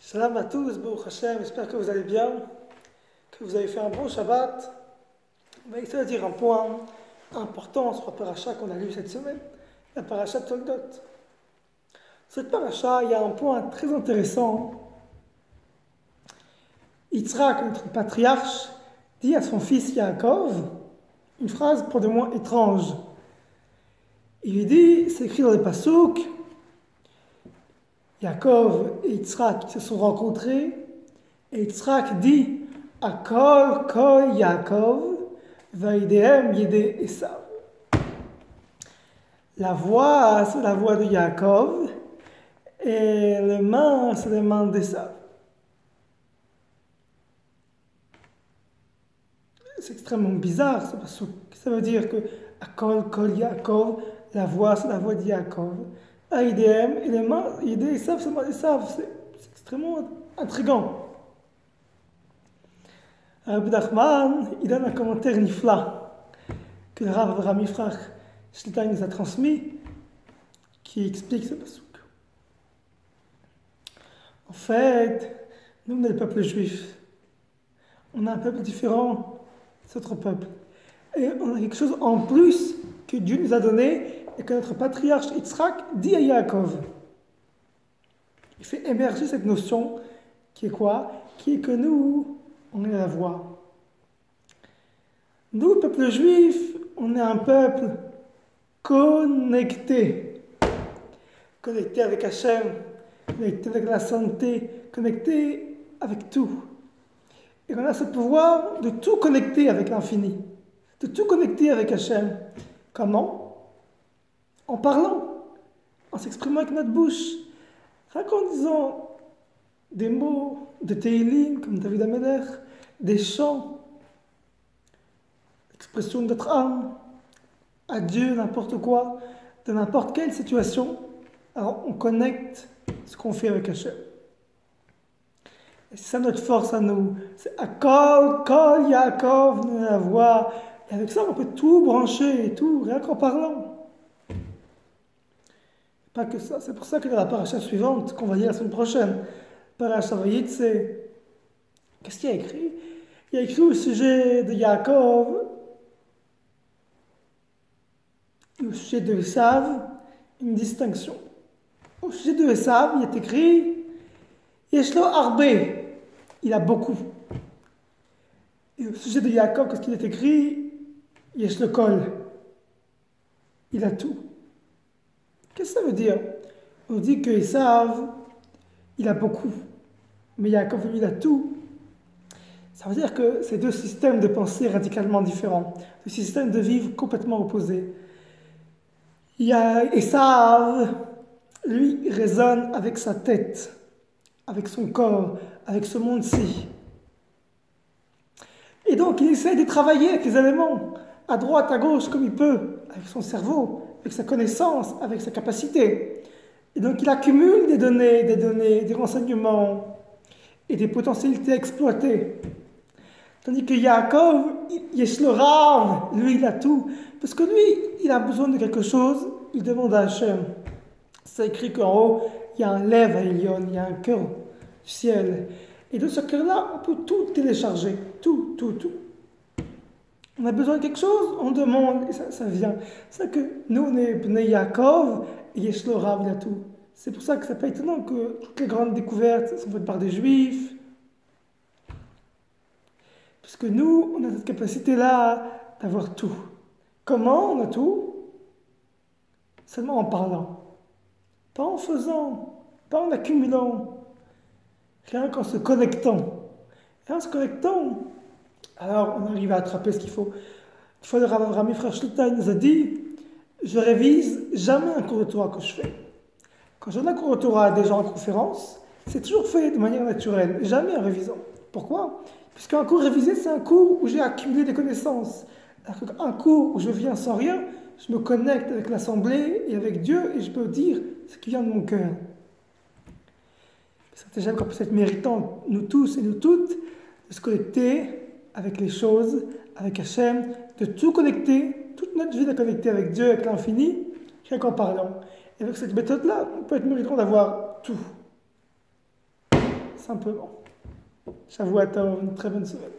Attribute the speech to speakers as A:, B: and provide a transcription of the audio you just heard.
A: Shalom à tous, Baruch Hashem, j'espère que vous allez bien, que vous avez fait un bon Shabbat. On va essayer de dire un point important sur la paracha qu'on a lu cette semaine, la paracha de Toldot. Cette paracha, il y a un point très intéressant. Yitzhak, notre patriarche, dit à son fils Yaakov une phrase pour de moins étrange. Il lui dit, c'est écrit dans les Passouk, Yaakov et Yitzhak se sont rencontrés, et Yitzhak dit Akol kol Yaakov, vaidehem yede Esav. La voix, c'est la voix de Yaakov, et les mains, c'est les mains d'Esav. C'est extrêmement bizarre, ça veut dire que Akol kol Yaakov, la voix, c'est la voix de Yaakov. AIDM et les mains, Yede Esav, c'est les mains d'Esav. C'est extrêmement intriguant. Rabbi Nachman, il donne un commentaire nifla que le Rav Avraham Yifrach Shlita nous a transmis, qui explique ce pasuk. En fait, nous, on est le peuple juif. On a un peuple différent des autres peuples. Et on a quelque chose en plus que Dieu nous a donné et que notre patriarche Yitzhak dit à Yaakov. Il fait émerger cette notion qui est quoi? Qui est que nous, on est la voix. Nous, peuple juif, on est un peuple connecté. Connecté avec Hachem, connecté avec la santé, connecté avec tout. Et on a ce pouvoir de tout connecter avec l'infini, de tout connecter avec Hachem. Comment? En parlant, en s'exprimant avec notre bouche, en disant des mots de Teilim, comme David Amelech, des chants, l'expression de notre âme, à Dieu, n'importe quoi, de n'importe quelle situation. Alors on connecte ce qu'on fait avec Hachem. Et c'est ça notre force à nous. C'est Akol, Kol, Yaakov, nous la voix. Et avec ça, on peut tout brancher et tout, rien qu'en parlant. Pas que ça, c'est pour ça que dans la paracha suivante, qu'on va lire la semaine prochaine, paracha Vayitse, qu'est-ce qu'il y a écrit? Il y a écrit au sujet de Yaakov, et au sujet de Esav, une distinction. Au sujet de Esav, il est écrit Yeshlo Arbe, il a beaucoup. Et au sujet de Yaakov, qu'est-ce qu'il est écrit? Yeshlo Kol, il a tout. Qu'est-ce que ça veut dire? On dit que Esav, il a beaucoup, mais Yaakov, lui, il a tout. Ça veut dire que c'est deux systèmes de pensée radicalement différents, deux systèmes de vivre complètement opposés. Il y a Esav, lui, il raisonne avec sa tête, avec son corps, avec ce monde-ci. Et donc, il essaie de travailler avec les éléments, à droite, à gauche, comme il peut, avec son cerveau, avec sa connaissance, avec sa capacité. Et donc il accumule des données, des renseignements et des potentialités exploitées. Tandis que Yaakov, Yeshlo Rav, lui il a tout. Parce que lui, il a besoin de quelque chose, il demande à Hachem. C'est écrit qu'en haut, il y a un lève à Elion, il y a un cœur du ciel. Et de ce cœur-là, on peut tout télécharger, tout. On a besoin de quelque chose, on demande, et ça vient. C'est ça que nous, on est Bnei Yaakov, et Yeshlo Rav, il y a tout. C'est pour ça que c'est pas étonnant que toutes les grandes découvertes sont faites par des juifs. Parce que nous, on a cette capacité-là d'avoir tout. Comment on a tout? Seulement en parlant. Pas en faisant, pas en accumulant. Rien qu'en se connectant. Et en se connectant, alors on arrive à attraper ce qu'il faut. Une fois, le Rav Avraham Yifrach Shlita nous a dit, je révise jamais un cours de Torah que je fais. Quand je donne un cours de Torah à des gens en conférence, c'est toujours fait de manière naturelle, jamais en révisant. Pourquoi? Puisqu'un cours révisé, c'est un cours où j'ai accumulé des connaissances. Alors qu'un cours où je viens sans rien, je me connecte avec l'assemblée et avec Dieu et je peux dire ce qui vient de mon cœur. C'est déjà encore peut-être méritant, nous tous et nous toutes, de se connecter avec les choses, avec Hachem, de tout connecter, toute notre vie de connecter avec Dieu, avec l'infini, rien qu'en parlant. Et avec cette méthode-là, on peut être méritant d'avoir tout. simplement. Shavuot Tov, une très bonne semaine.